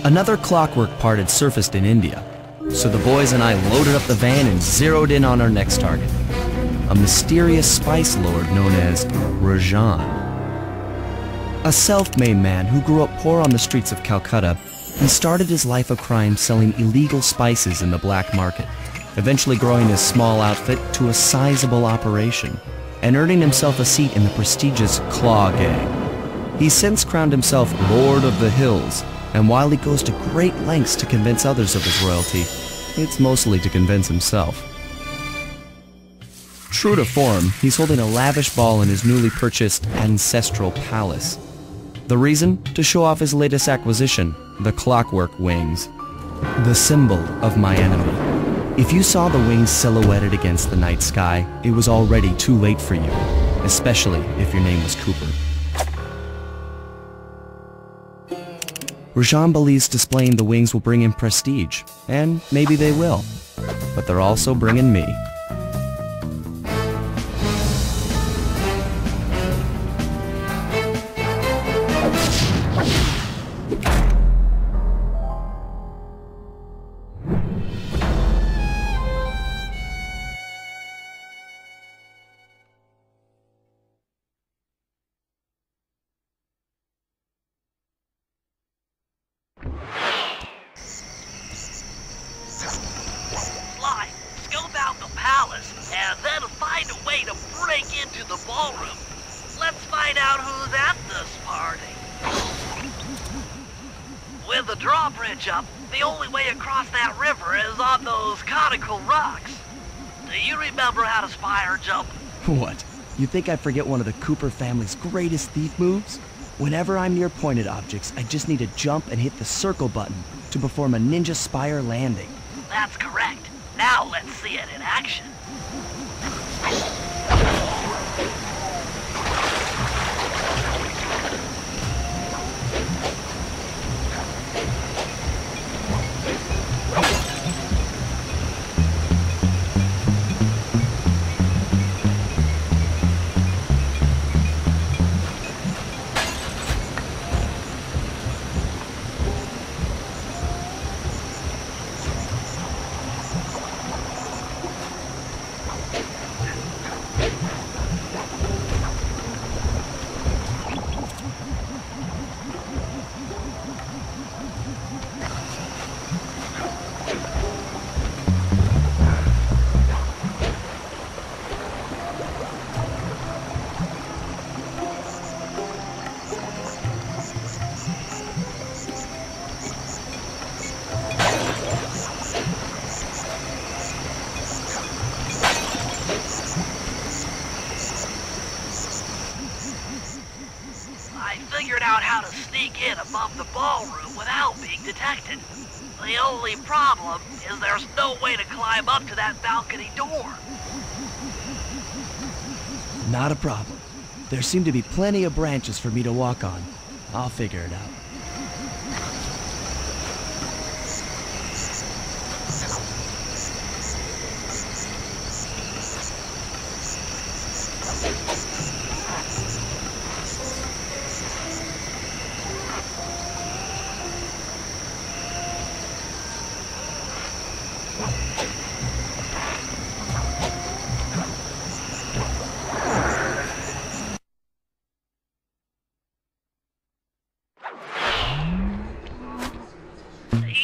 Another clockwork part had surfaced in India, so the boys and I loaded up the van and zeroed in on our next target, a mysterious spice lord known as Rajan. A self-made man who grew up poor on the streets of Calcutta, he started his life of crime selling illegal spices in the black market, eventually growing his small outfit to a sizable operation, and earning himself a seat in the prestigious Claw Gang. He's since crowned himself Lord of the Hills, and while he goes to great lengths to convince others of his royalty, it's mostly to convince himself. True to form, he's holding a lavish ball in his newly purchased ancestral palace. The reason? To show off his latest acquisition, the clockwork wings. The symbol of my enemy. If you saw the wings silhouetted against the night sky, it was already too late for you, especially if your name was Cooper. Rajan believes displaying the wings will bring him prestige, and maybe they will, but they're also bringing me. And then find a way to break into the ballroom. Let's find out who's at this party. With the drawbridge up, the only way across that river is on those conical rocks. Do you remember how to spire jump? What? You think I forget one of the Cooper family's greatest thief moves? Whenever I'm near pointed objects, I just need to jump and hit the circle button to perform a ninja spire landing. That's correct. Now let's see it in action. Figured out how to sneak in above the ballroom without being detected. The only problem is there's no way to climb up to that balcony door. Not a problem. There seem to be plenty of branches for me to walk on. I'll figure it out.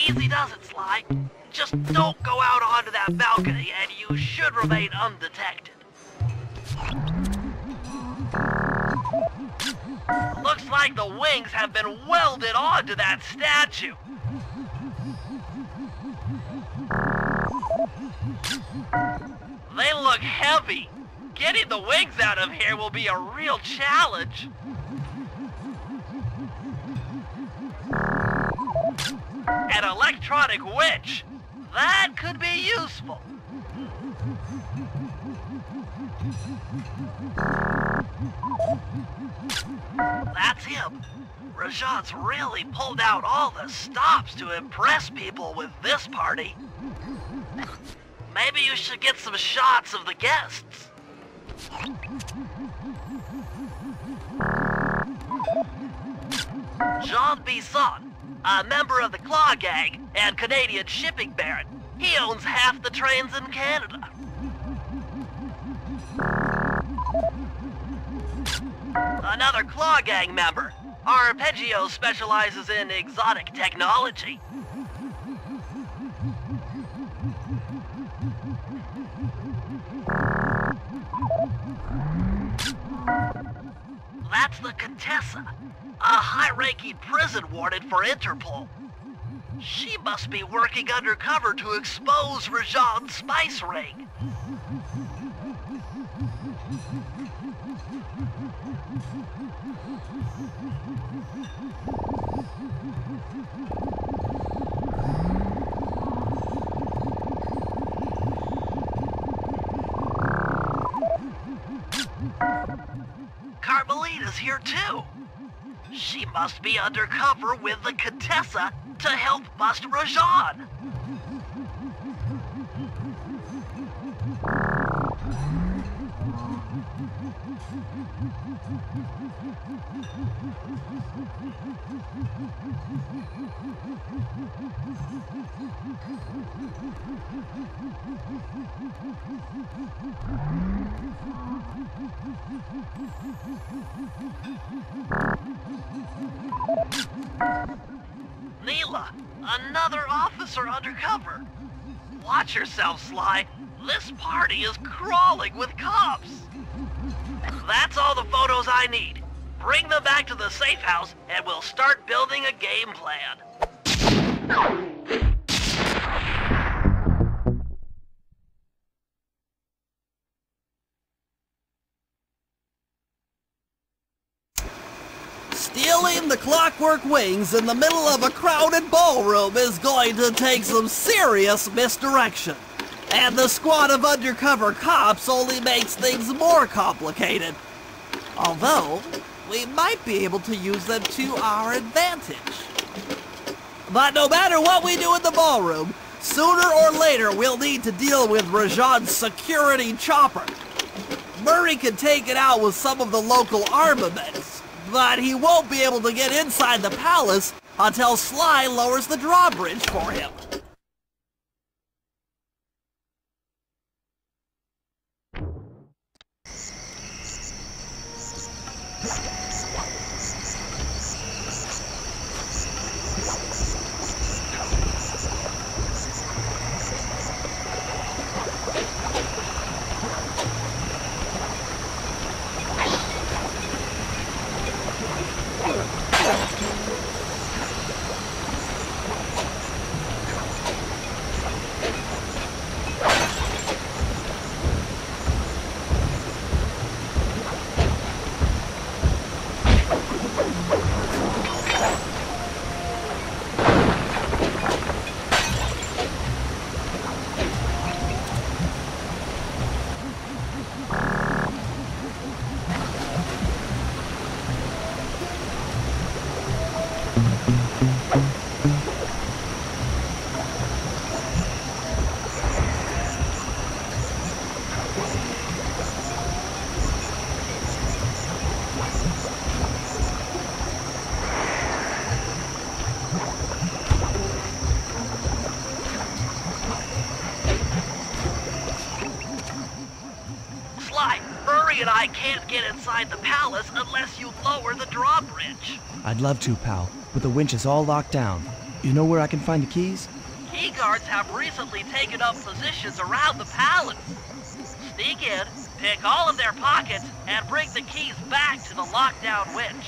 Easy does it, Sly. Just don't go out onto that balcony and you should remain undetected. Looks like the wings have been welded onto that statue. They look heavy. Getting the wings out of here will be a real challenge. An electronic witch. That could be useful. That's him. Rajan's really pulled out all the stops to impress people with this party. Maybe you should get some shots of the guests. Jean Bisson, a member of the Claw Gang and Canadian shipping baron. He owns half the trains in Canada. Another Claw Gang member. Arpeggio specializes in exotic technology. That's the Contessa, a high-ranking prison warden for Interpol. She must be working undercover to expose Rajan's spice ring. Carmelita's here too. She must be undercover with the Contessa to help bust Rajan. Neela, another officer undercover. Watch yourself, Sly. This party is crawling with cops. That's all the photos I need. Bring them back to the safe house and we'll start building a game plan. Stealing the Clockwork Wings in the middle of a crowded ballroom is going to take some serious misdirection. And the squad of undercover cops only makes things more complicated. Although, we might be able to use them to our advantage. But no matter what we do in the ballroom, sooner or later we'll need to deal with Rajan's security chopper. Murray can take it out with some of the local armaments, but he won't be able to get inside the palace until Sly lowers the drawbridge for him. And I can't get inside the palace unless you lower the drawbridge. I'd love to, pal, but the winch is all locked down. You know where I can find the keys? Key guards have recently taken up positions around the palace. Sneak in, pick all of their pockets, and bring the keys back to the lockdown winch.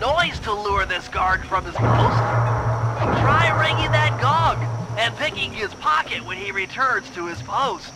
noise to lure this guard from his post. Try ringing that gong and picking his pocket when he returns to his post.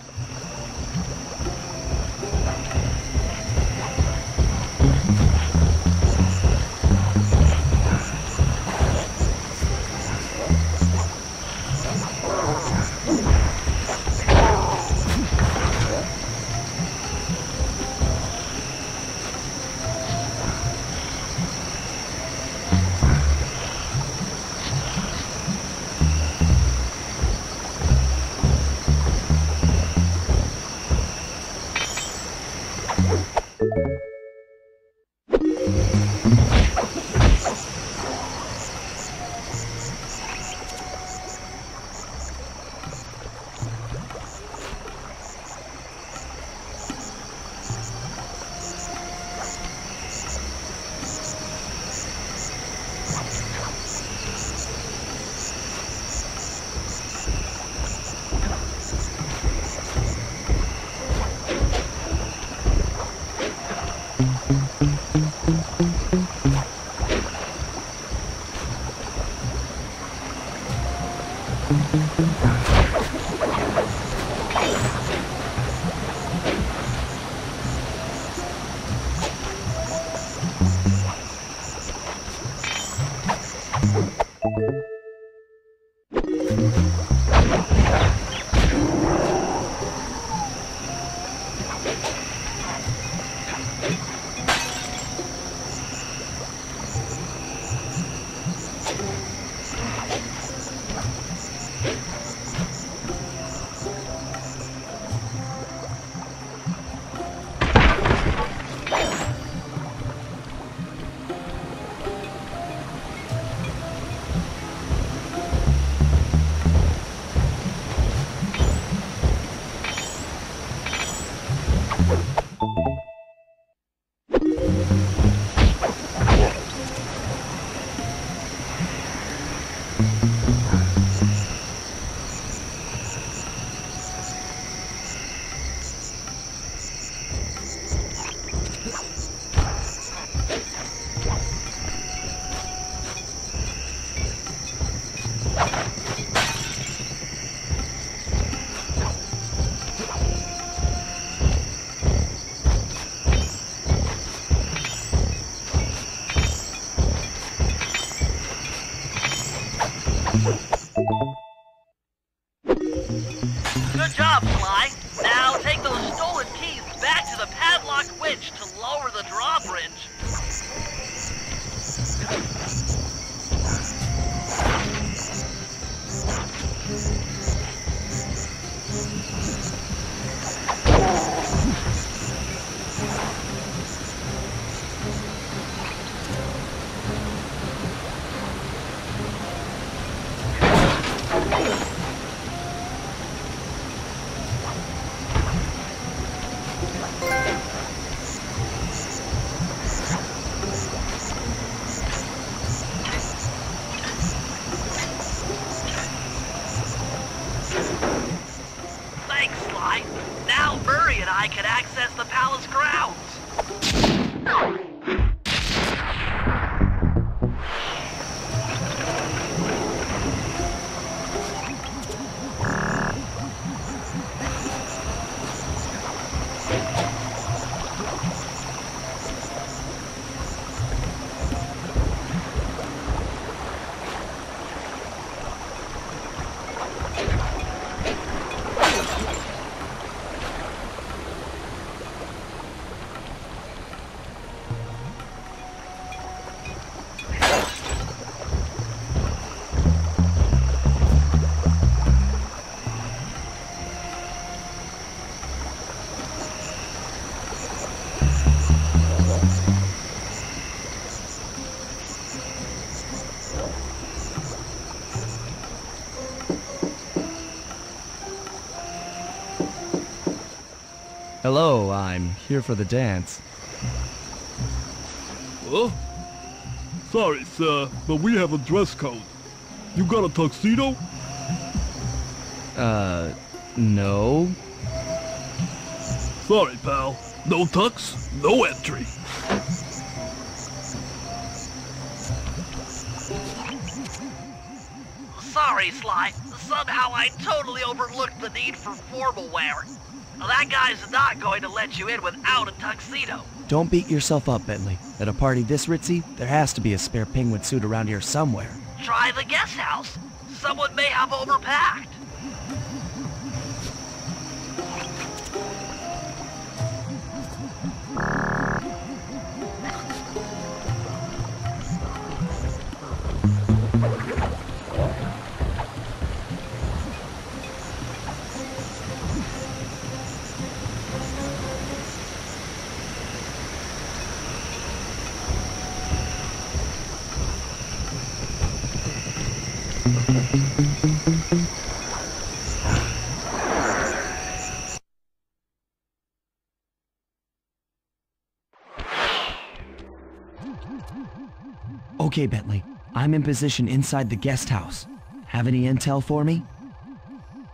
Good job, Sly. Now take those stolen keys back to the padlock winch to lower the drawbridge. Thanks, Sly. Now Murray and I can access the palace grounds. Hello, I'm here for the dance. Huh? Sorry, sir, but we have a dress code. You got a tuxedo? No. Sorry, pal. No tux, no entry. sorry, Sly. Somehow I totally overlooked the need for formal wear. That guy's not going to let you in without a tuxedo. Don't beat yourself up, Bentley. At a party this ritzy, there has to be a spare penguin suit around here somewhere. Try the guest house. Someone may have overpacked. Okay, Bentley. I'm in position inside the guest house. Have any intel for me?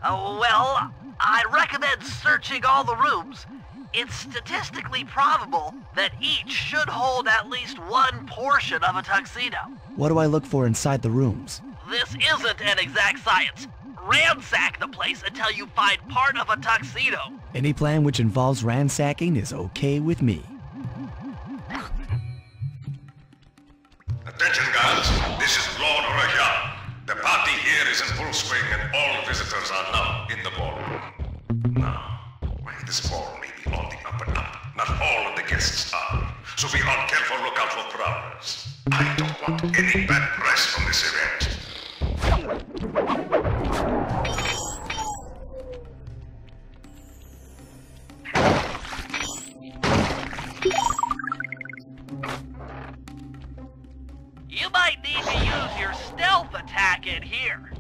Well, I recommend searching all the rooms. It's statistically probable that each should hold at least one portion of a tuxedo. What do I look for inside the rooms? This isn't an exact science. Ransack the place until you find part of a tuxedo. Any plan which involves ransacking is okay with me. Attention, guards. This is Lord Rajan. The party here is in full swing and all visitors are now in the ballroom. Now, this ball may be on the up and up. Not all of the guests are. So be on careful lookout for prowlers. I don't want any bad press from this event. You might need to use your stealth attack in here.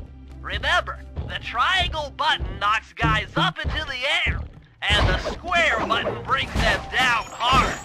Remember, the triangle button knocks guys up into the air, and the square button brings them down hard.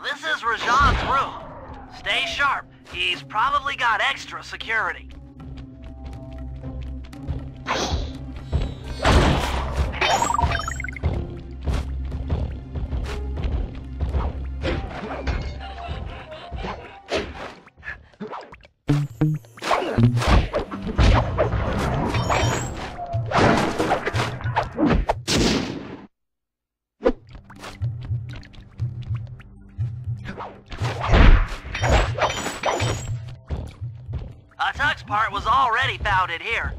This is Rajan's room. Stay sharp. He's probably got extra security. A tux part was already found in here.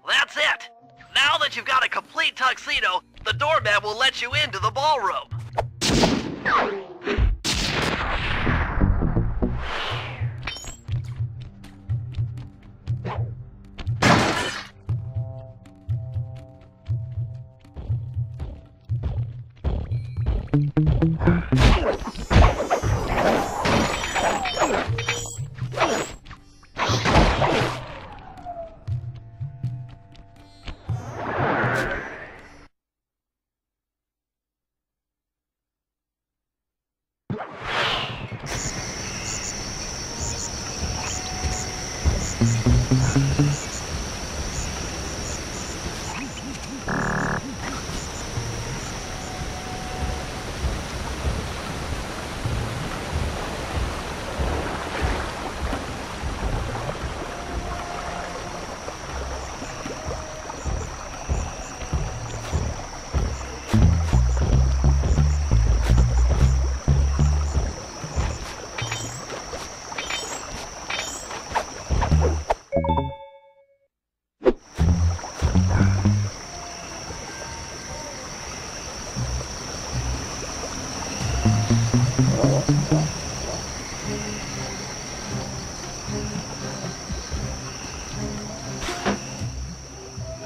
That's it! Now that you've got a complete tuxedo, the doorman will let you into the ballroom.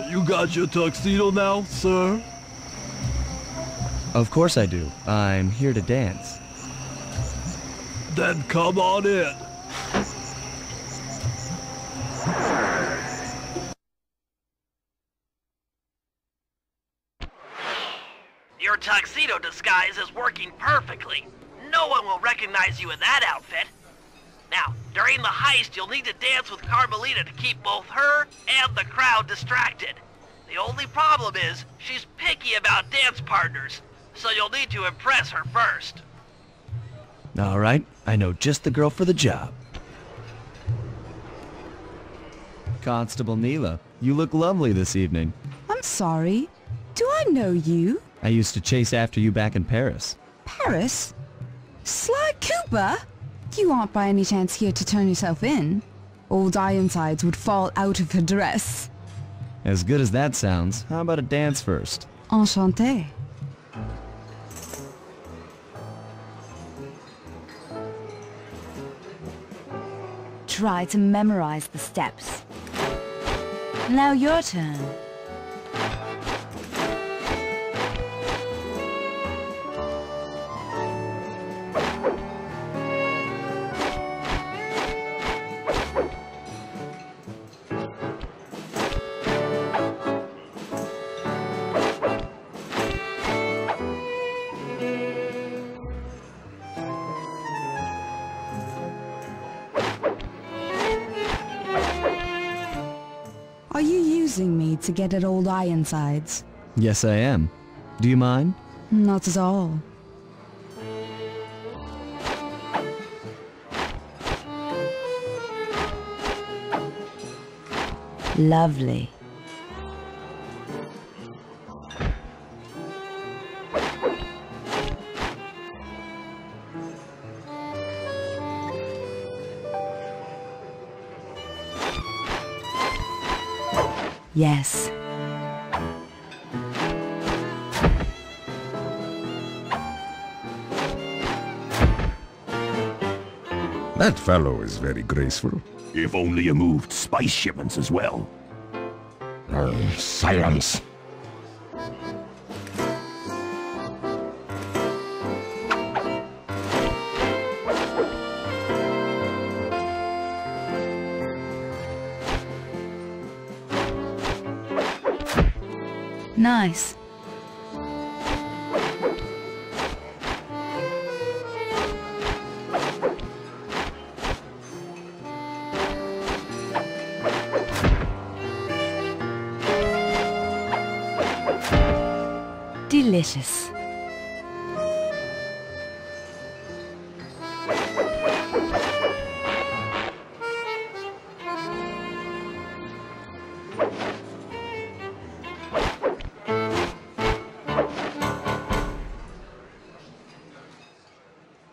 You got your tuxedo now, sir? Of course I do. I'm here to dance. Then come on in. Your tuxedo disguise is working perfectly. No one will recognize you in that outfit. Now, during the heist, you'll need to dance with Carmelita to keep both her and the crowd distracted. The only problem is, she's picky about dance partners, so you'll need to impress her first. All right, I know just the girl for the job. Constable Neela, you look lovely this evening. I'm sorry. Do I know you? I used to chase after you back in Paris. Paris? Sly Cooper? You aren't by any chance here to turn yourself in? Old Ironsides would fall out of her dress. As good as that sounds, how about a dance first? Enchanté. Try to memorize the steps. Now your turn. Are you using me to get at old Ironsides? Yes, I am. Do you mind? Not at all. Lovely. Yes. That fellow is very graceful. If only you moved spice shipments as well. Silence. Nice. Delicious.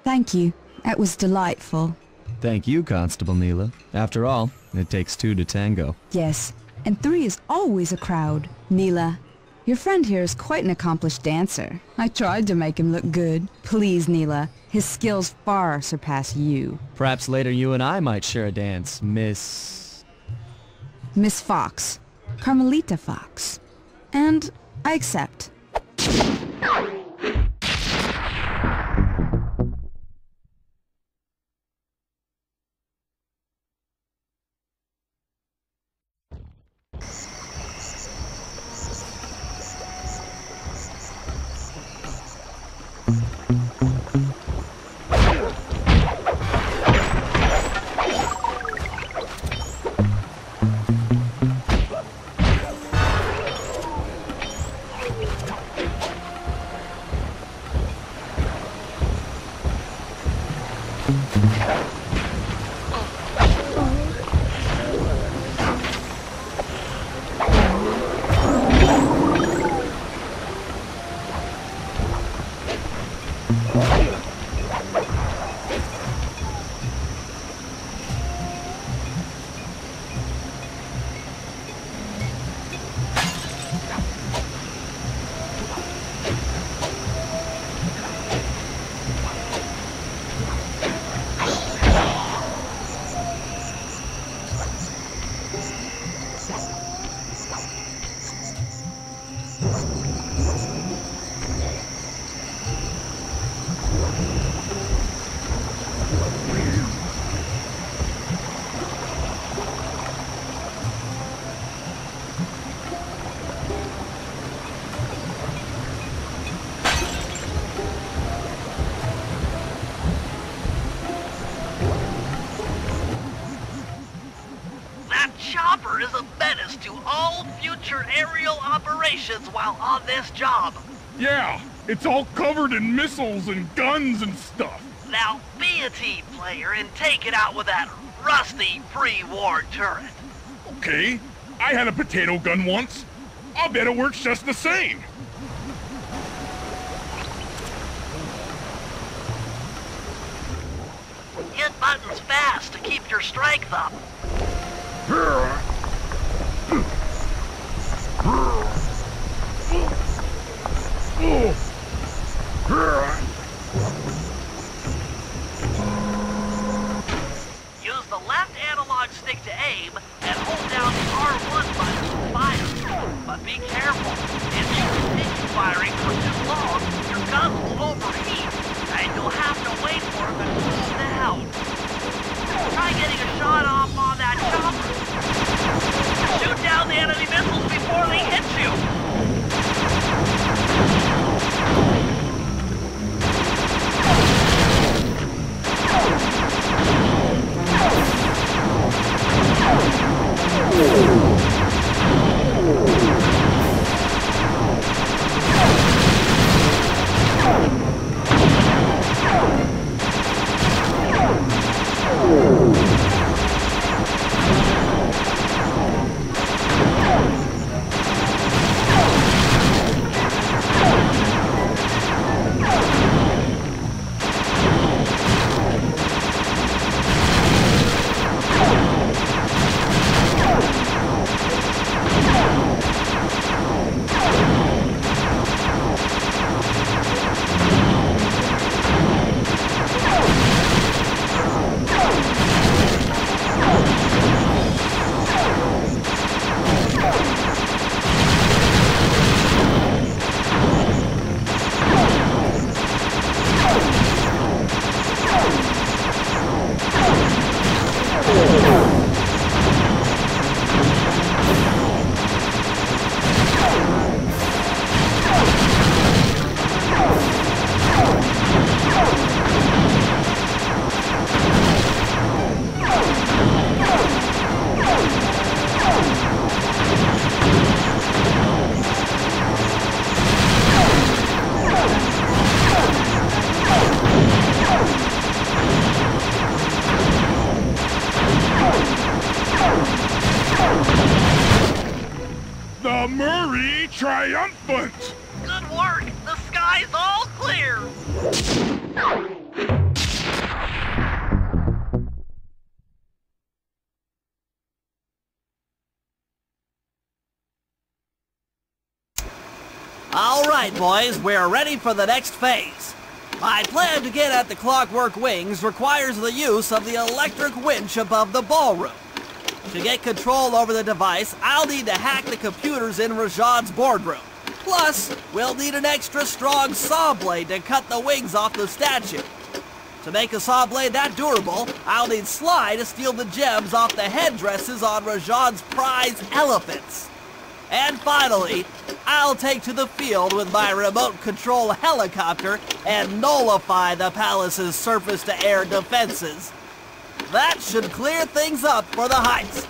Thank you. That was delightful. Thank you, Constable Neela. After all, it takes two to tango. Yes, and 3 is always a crowd. Neela, your friend here is quite an accomplished dancer. I tried to make him look good. Please, Neela, his skills far surpass you. Perhaps later you and I might share a dance, Miss Fox. Carmelita Fox. And I accept. Chopper is a menace to all future aerial operations while on this job. Yeah, it's all covered in missiles and guns and stuff. Now be a team player and take it out with that rusty pre-war turret. Okay, I had a potato gun once. I'll bet it works just the same. Hit buttons fast to keep your strength up. Use the left analog stick to aim and hold down the R1 button to fire. But be careful. If you continue firing for too long, your gun will overheat, and you'll have to wait for it to cool down. Try getting a shot off on that chopper. Shoot down the enemy missiles before they hit you. The Murray Triumphant! Good work! The sky's all clear! boys, we're ready for the next phase. My plan to get at the clockwork wings requires the use of the electric winch above the ballroom. To get control over the device, I'll need to hack the computers in Rajan's boardroom. Plus, we'll need an extra strong saw blade to cut the wings off the statue. To make a saw blade that durable, I'll need Sly to steal the gems off the headdresses on Rajan's prize elephants. And finally, I'll take to the field with my remote control helicopter and nullify the palace's surface-to-air defenses. That should clear things up for the heist.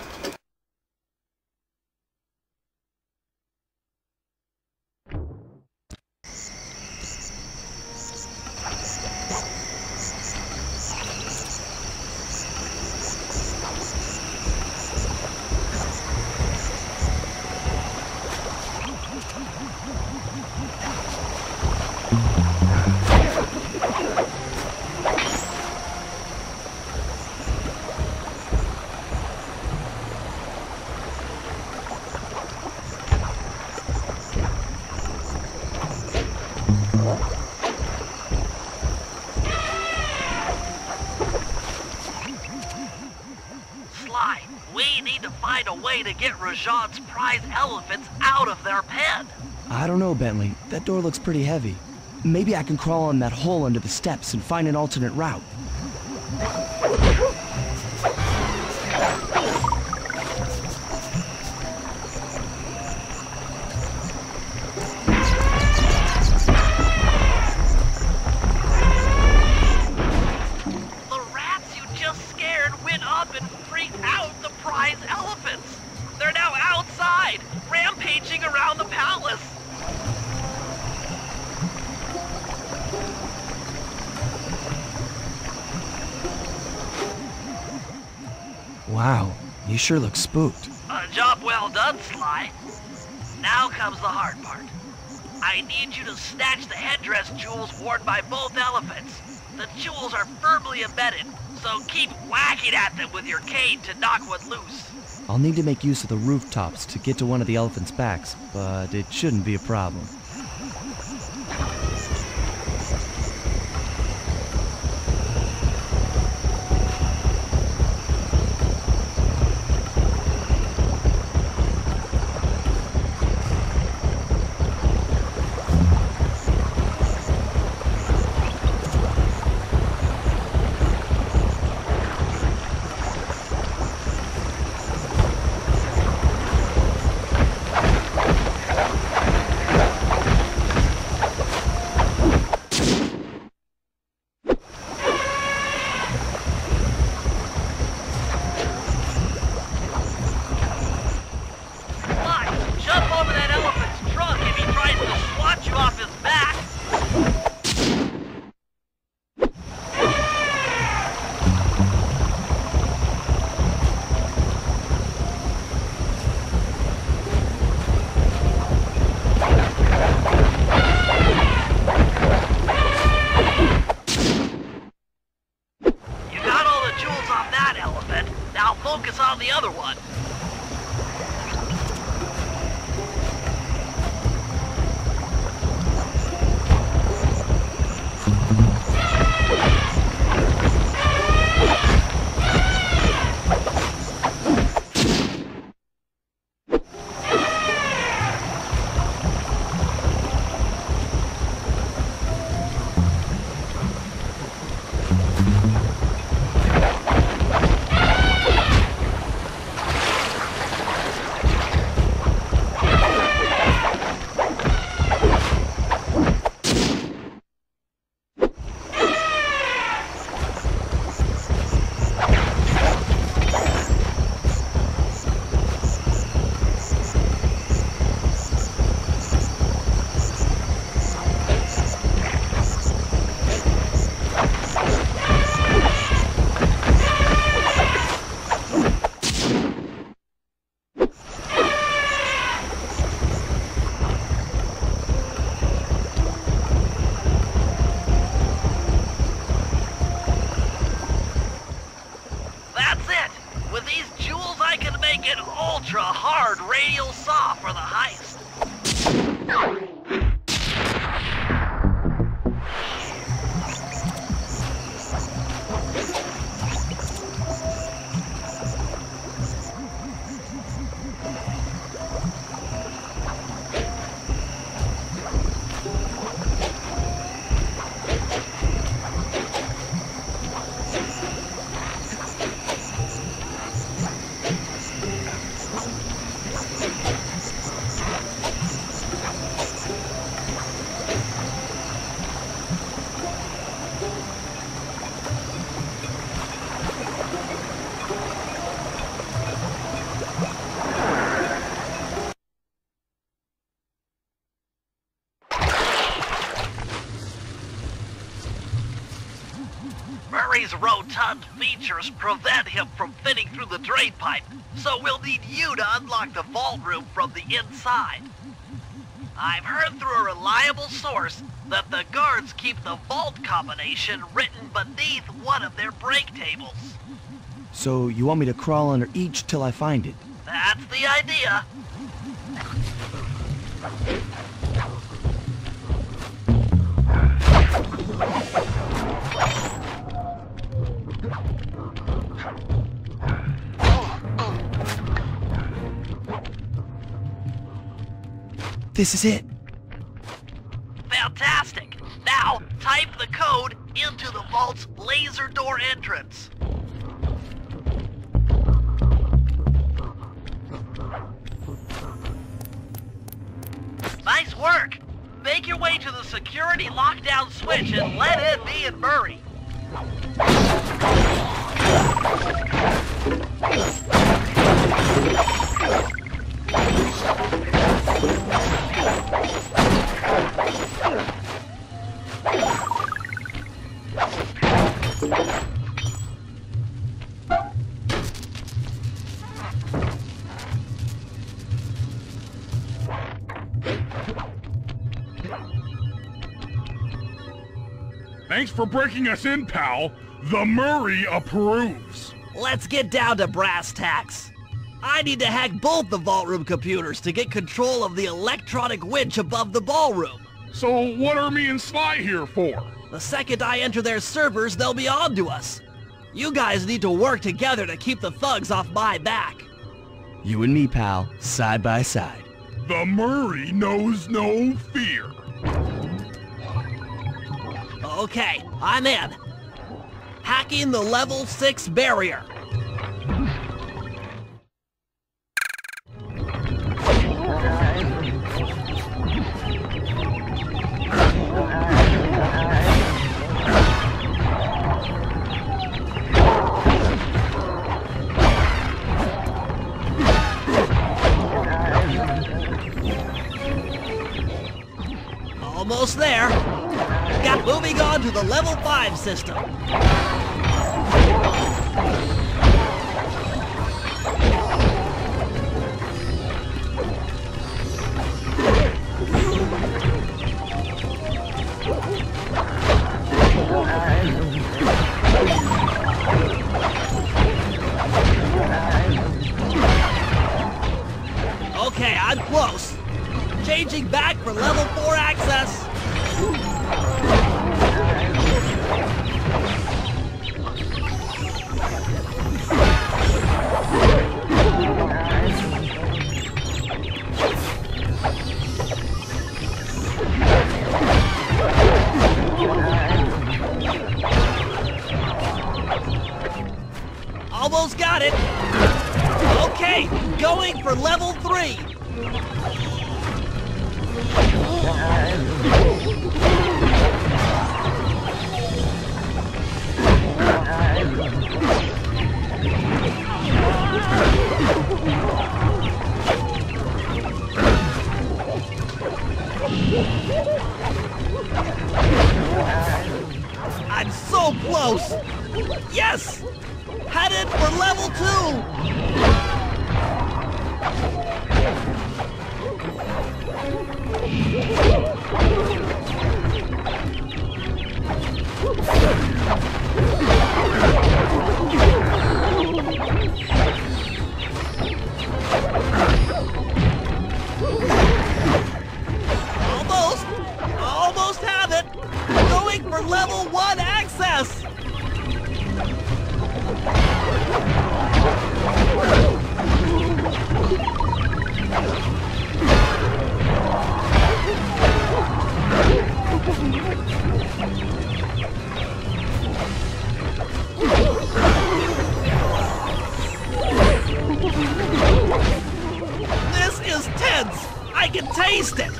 Sly, we need to find a way to get Rajan's prize elephants out of their pen. I don't know, Bentley. That door looks pretty heavy. Maybe I can crawl in that hole under the steps and find an alternate route. The rats you just scared went up and freaked out the prize elephants. They're now outside, rampaging around the palace. Wow, you sure look spooked. A job well done, Sly. Now comes the hard part. I need you to snatch the headdress jewels worn by both elephants. The jewels are firmly embedded, so keep whacking at them with your cane to knock one loose. I'll need to make use of the rooftops to get to one of the elephants' backs, but it shouldn't be a problem. Murray's rotund features prevent him from fitting through the drain pipe, so we'll need you to unlock the vault room from the inside. I've heard through a reliable source that the guards keep the vault combination written beneath one of their break tables. So you want me to crawl under each till I find it? That's the idea. This is it. Fantastic. Now, type the code into the vault's laser door entrance. Nice work. Make your way to the security lockdown switch and let in me and Murray. Thanks for breaking us in, pal. The Murray approves. Let's get down to brass tacks. I need to hack both the vault room computers to get control of the electronic winch above the ballroom. So what are me and Sly here for? The second I enter their servers, they'll be on to us. You guys need to work together to keep the thugs off my back. You and me, pal, side by side. The Murray knows no fear. Okay, I'm in. Hacking the level 6 barrier. Almost there. Got moving on to the level 5 system. Okay, I'm close. Changing back for level 4 access. Almost got it. Okay, going for level 3. I'm so close. Yes! Headed for level 2. Almost have it. Going for level 1 access. This is tense. I can taste it.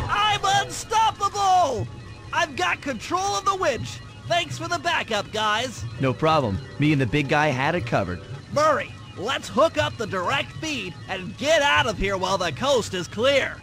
I'm unstoppable! I've got control of the winch. Thanks for the backup, guys. No problem. Me and the big guy had it covered. Murray, Let's hook up the direct feed and get out of here while the coast is clear.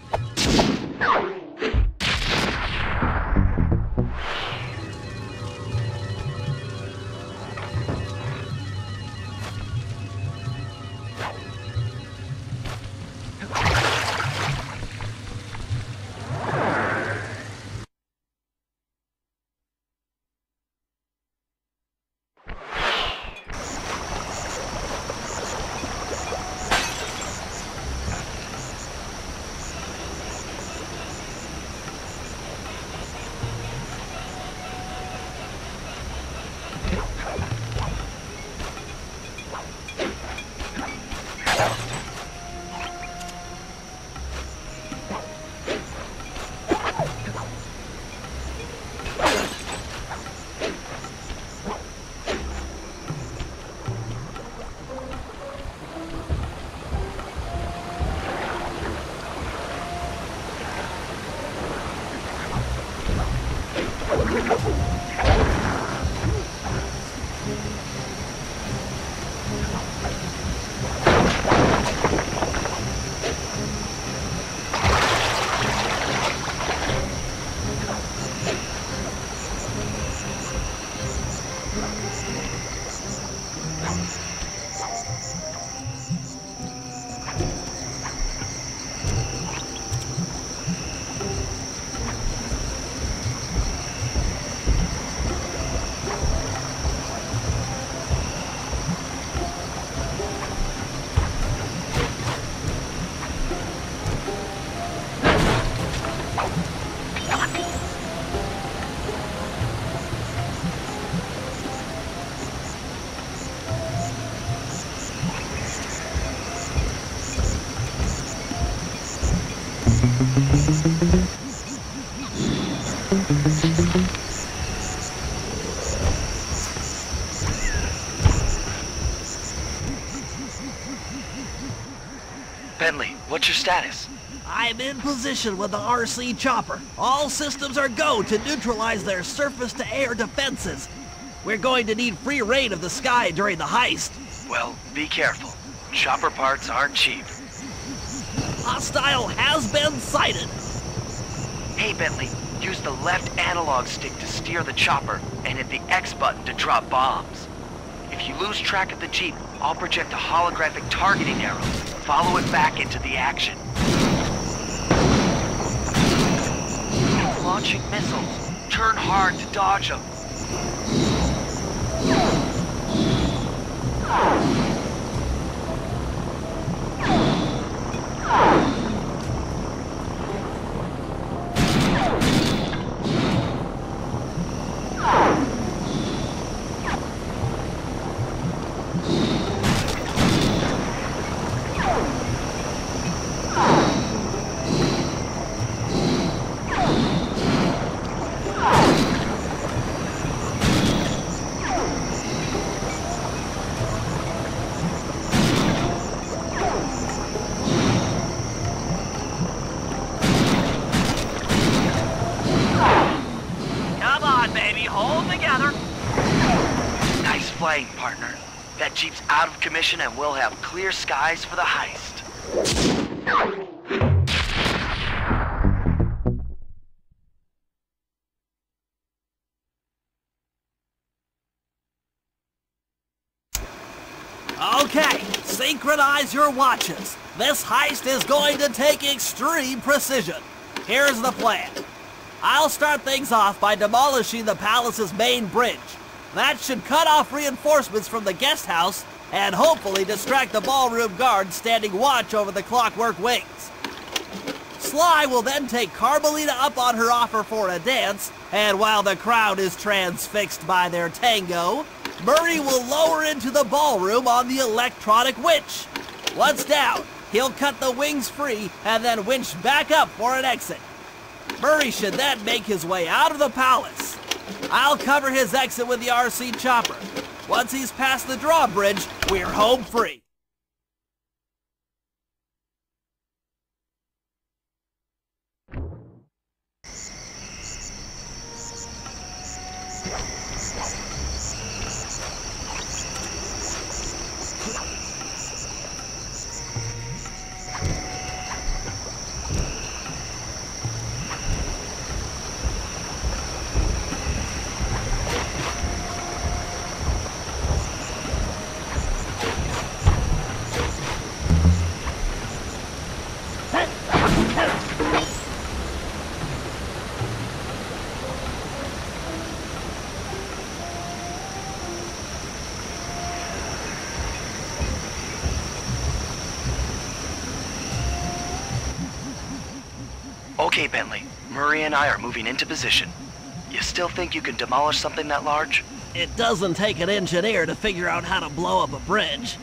Bentley, what's your status? I'm in position with the RC chopper. All systems are go to neutralize their surface-to-air defenses. We're going to need free reign of the sky during the heist. Well, be careful. Chopper parts aren't cheap. Hostile has been sighted. Hey, Bentley, use the left analog stick to steer the chopper and hit the X button to drop bombs. If you lose track of the Jeep, I'll project a holographic targeting arrow. Follow it back into the action. Launching missiles. Turn hard to dodge them. Flying, partner. That Jeep's out of commission and we'll have clear skies for the heist. Okay, synchronize your watches. This heist is going to take extreme precision. Here's the plan. I'll start things off by demolishing the palace's main bridge. That should cut off reinforcements from the guest house and hopefully distract the ballroom guards standing watch over the Clockwork Wings. Sly will then take Carmelita up on her offer for a dance, and while the crowd is transfixed by their tango, Murray will lower into the ballroom on the electronic winch. Once down, he'll cut the wings free and then winch back up for an exit. Murray should then make his way out of the palace. I'll cover his exit with the RC chopper. Once he's past the drawbridge, we're home free. Okay, Bentley. Murray and I are moving into position. You still think you can demolish something that large? It doesn't take an engineer to figure out how to blow up a bridge.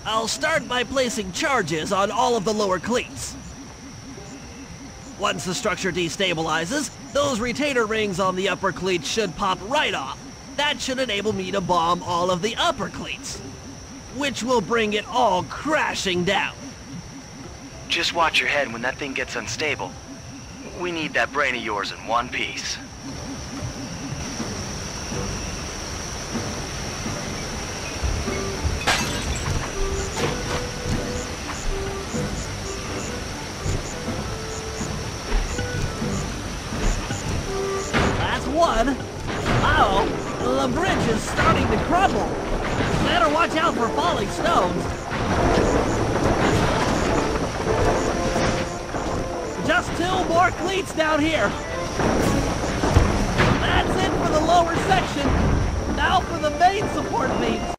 I'll start by placing charges on all of the lower cleats. Once the structure destabilizes, those retainer rings on the upper cleats should pop right off. That should enable me to bomb all of the upper cleats, which will bring it all crashing down. Just watch your head when that thing gets unstable. We need that brain of yours in one piece. That's one. Uh-oh, the bridge is starting to crumble. Better watch out for falling stones. Just 2 more cleats down here. That's it for the lower section. Now for the main support beams.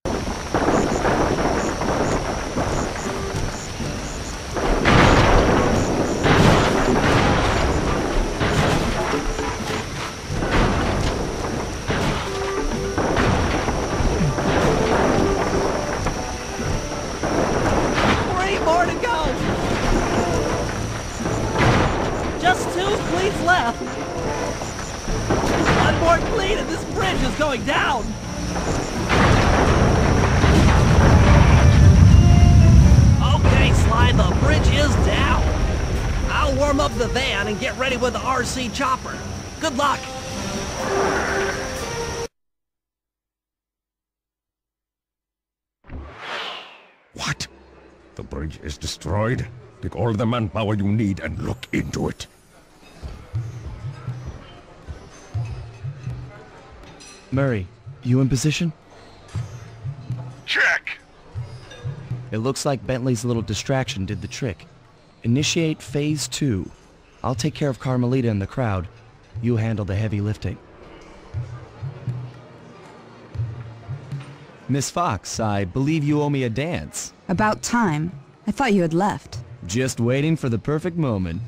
Left. 1 more cleat and this bridge is going down. Okay, Sly, the bridge is down. I'll warm up the van and get ready with the RC chopper. Good luck. What? The bridge is destroyed? Take all the manpower you need and look into it. Murray, you in position? Check! It looks like Bentley's little distraction did the trick. Initiate Phase 2. I'll take care of Carmelita and the crowd. You handle the heavy lifting. Miss Fox, I believe you owe me a dance. About time. I thought you had left. Just waiting for the perfect moment.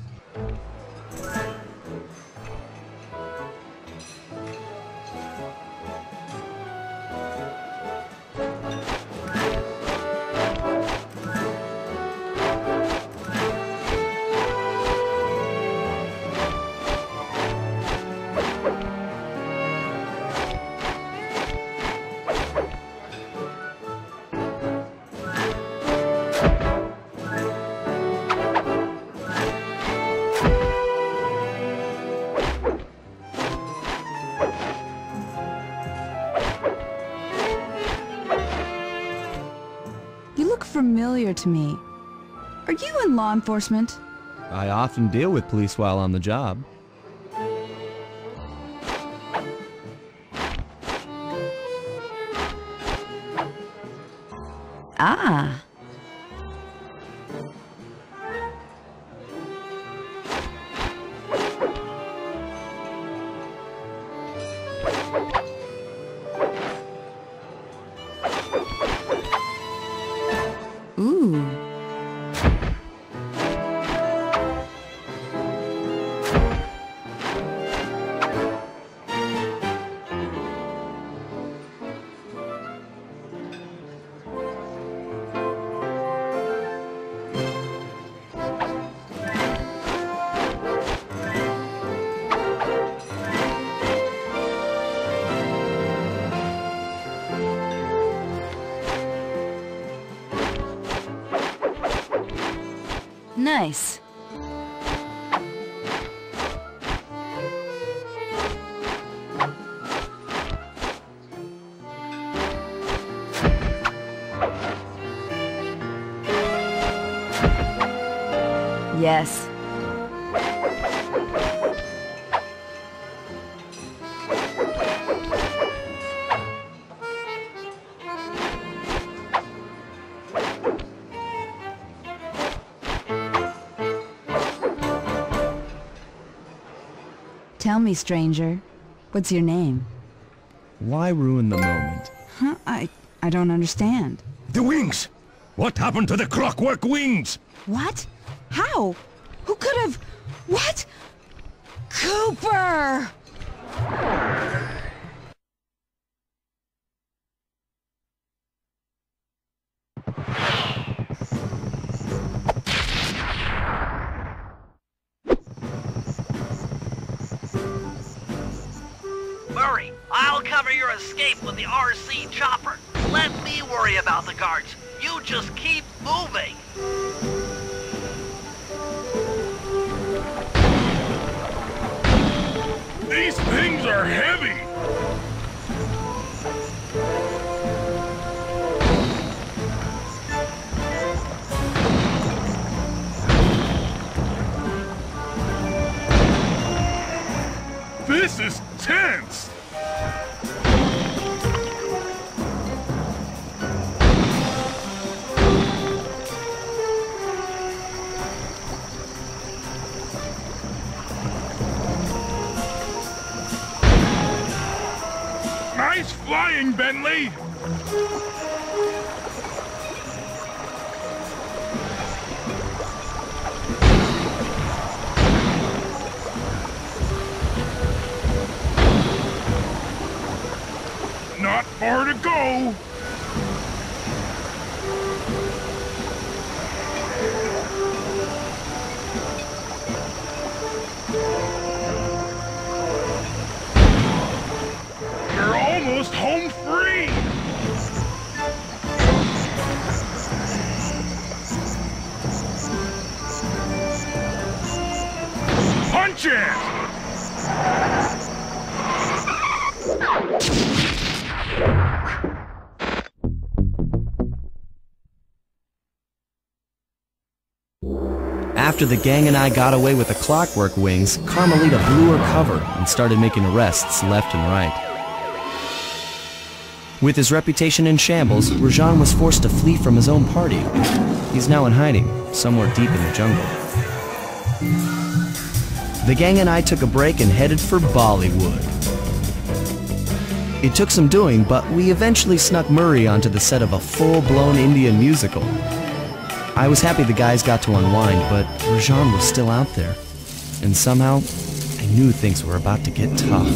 Familiar to me. Are you in law enforcement? I often deal with police while on the job. Ah. Ooh. Nice. Yes. Tell me, stranger, what's your name? Why ruin the moment? Huh? I don't understand. The wings! What happened to the clockwork wings? What? How? Who could have... What? Cooper! Murray, I'll cover your escape with the RC chopper. Let me worry about the guards. You just keep moving. These things are heavy! This is tense! Nice flying, Bentley! Not far to go! You're almost home free! Punch it! After the gang and I got away with the Clockwork Wings, Carmelita blew her cover and started making arrests left and right. With his reputation in shambles, Rajan was forced to flee from his own party. He's now in hiding, somewhere deep in the jungle. The gang and I took a break and headed for Bollywood. It took some doing, but we eventually snuck Murray onto the set of a full-blown Indian musical. I was happy the guys got to unwind, but Rajan was still out there. And somehow, I knew things were about to get tough.